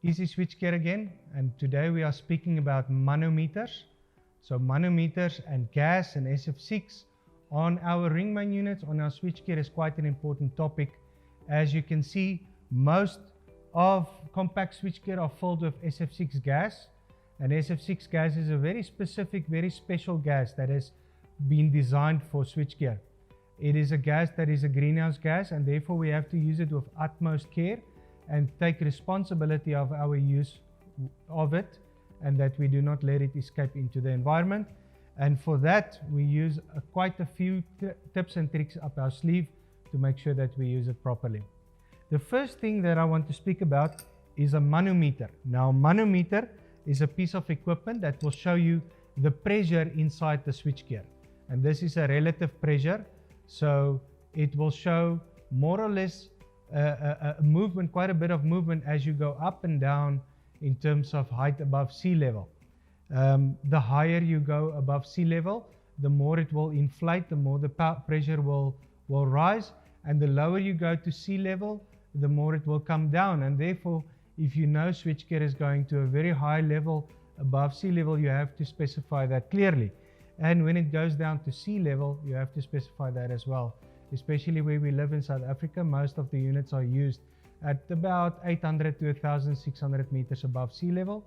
Easy Switchgear again, and today we are speaking about manometers. So manometers and gas and SF6 on our ring main units on our switchgear is quite an important topic. As you can see, most of compact switchgear are filled with SF6 gas, and SF6 gas is a very specific, very special gas that has been designed for switchgear. It is a gas that is a greenhouse gas, and therefore we have to use it with utmost care and take responsibility of our use of it, and that we do not let it escape into the environment. And for that we use quite a few tips and tricks up our sleeve to make sure that we use it properly. The first thing that I want to speak about is a manometer. Now, manometer is a piece of equipment that will show you the pressure inside the switchgear, and this is a relative pressure. So it will show more or less a movement, quite a bit of movement as you go up and down in terms of height above sea level. The higher you go above sea level, the more it will inflate, the more the pressure will rise, and the lower you go to sea level, the more it will come down. And therefore, if you know switchgear is going to a very high level above sea level, you have to specify that clearly. And when it goes down to sea level, you have to specify that as well. Especially where we live in South Africa, most of the units are used at about 800 to 1,600 meters above sea level.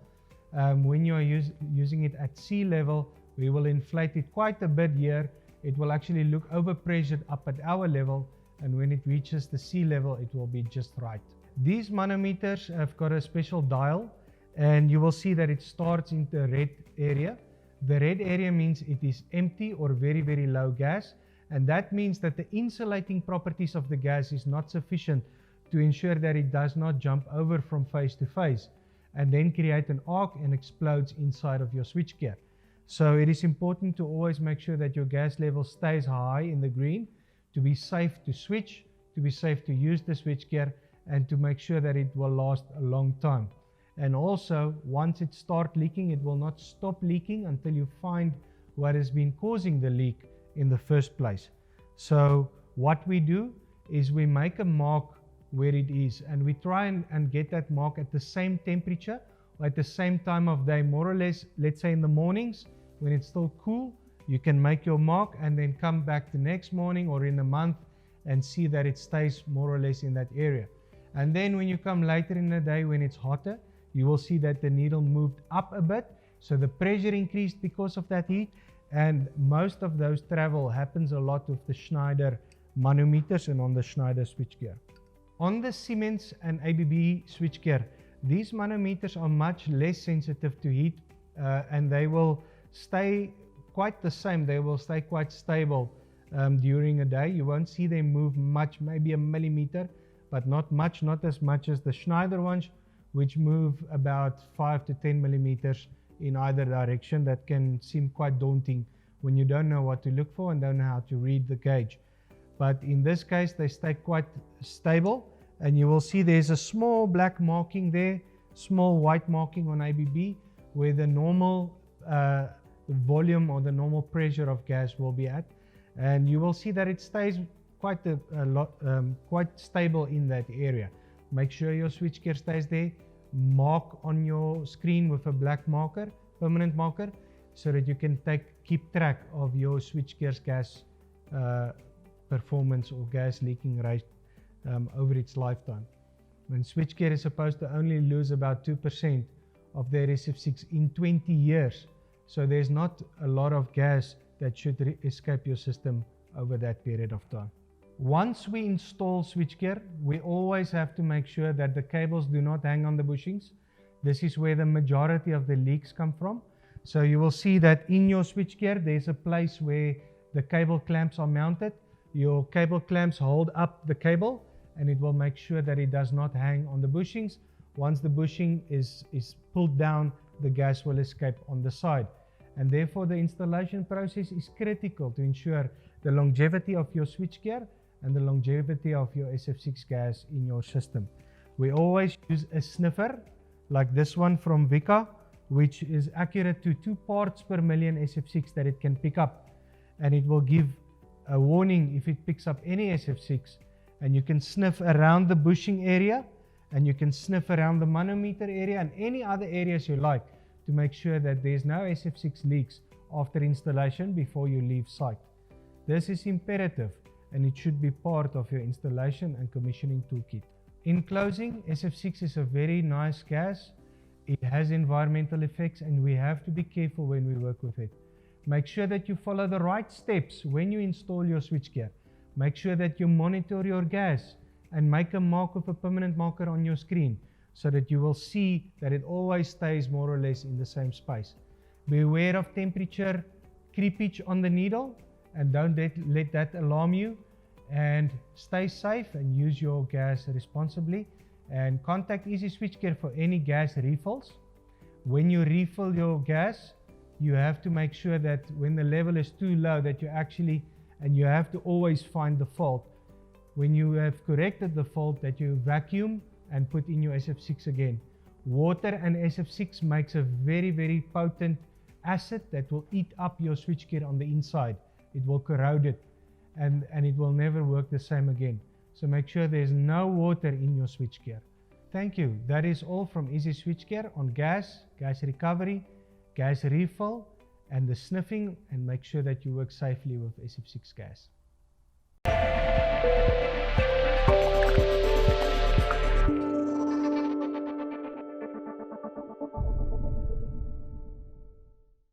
When you are using it at sea level, we will inflate it quite a bit here. It will actually look overpressured up at our level, and when it reaches the sea level, it will be just right. These manometers have got a special dial, and you will see that it starts in the red area. The red area means it is empty or very, very low gas, and that means that the insulating properties of the gas is not sufficient to ensure that it does not jump over from phase to phase and then create an arc and explodes inside of your switchgear. So it is important to always make sure that your gas level stays high in the green to be safe to switch, to be safe to use the switchgear, and to make sure that it will last a long time. And also, once it starts leaking, it will not stop leaking until you find what has been causing the leak in the first place. So what we do is we make a mark where it is, and we try and get that mark at the same temperature or at the same time of day, more or less. Let's say in the mornings when it's still cool, you can make your mark and then come back the next morning or in a month and see that it stays more or less in that area. And then when you come later in the day when it's hotter, you will see that the needle moved up a bit, so the pressure increased because of that heat. And most of those travel happens a lot with the Schneider manometers and on the Schneider switchgear. On the Siemens and ABB switchgear, these manometers are much less sensitive to heat, and they will stay quite the same. They will stay quite stable during a day. You won't see them move much, maybe a millimeter, but not much, not as much as the Schneider ones, which move about 5 to 10 millimeters in either direction. That can seem quite daunting when you don't know what to look for and don't know how to read the gauge. But in this case, they stay quite stable, and you will see there's a small black marking there, small white marking on ABB, where the normal volume or the normal pressure of gas will be at, and you will see that it stays quite quite stable in that area. Make sure your switchgear stays there. Mark on your screen with a black marker, permanent marker, so that you can keep track of your switchgear's gas performance or gas leaking rate over its lifetime. When switchgear is supposed to only lose about 2% of their SF6 in 20 years, so there's not a lot of gas that should escape your system over that period of time. Once we install switchgear, we always have to make sure that the cables do not hang on the bushings. This is where the majority of the leaks come from. So you will see that in your switchgear, there's a place where the cable clamps are mounted. Your cable clamps hold up the cable, and it will make sure that it does not hang on the bushings. Once the bushing is pulled down, the gas will escape on the side. And therefore, the installation process is critical to ensure the longevity of your switchgear and the longevity of your SF6 gas in your system. We always use a sniffer like this one from Vika, which is accurate to 2 parts per million SF6 that it can pick up, and it will give a warning if it picks up any SF6, and you can sniff around the bushing area and you can sniff around the manometer area and any other areas you like to make sure that there's no SF6 leaks after installation before you leave site. This is imperative and it should be part of your installation and commissioning toolkit. In closing, SF6 is a very nice gas. It has environmental effects and we have to be careful when we work with it. Make sure that you follow the right steps when you install your switchgear. Make sure that you monitor your gas and make a mark with a permanent marker on your screen so that you will see that it always stays more or less in the same space. Be aware of temperature creepage on the needle and don't let that alarm you, and stay safe and use your gas responsibly, and contact Easy Switchgear for any gas refills. When you refill your gas, you have to make sure that when the level is too low that you have to always find the fault. When you have corrected the fault, that you vacuum and put in your SF6 again. Water and SF6 makes a very, very potent acid that will eat up your switchgear on the inside. It will corrode it and it will never work the same again. So make sure there's no water in your switchgear. Thank you. That is all from Easy Switchgear on gas recovery, gas refill, and the sniffing, and make sure that you work safely with SF6 gas.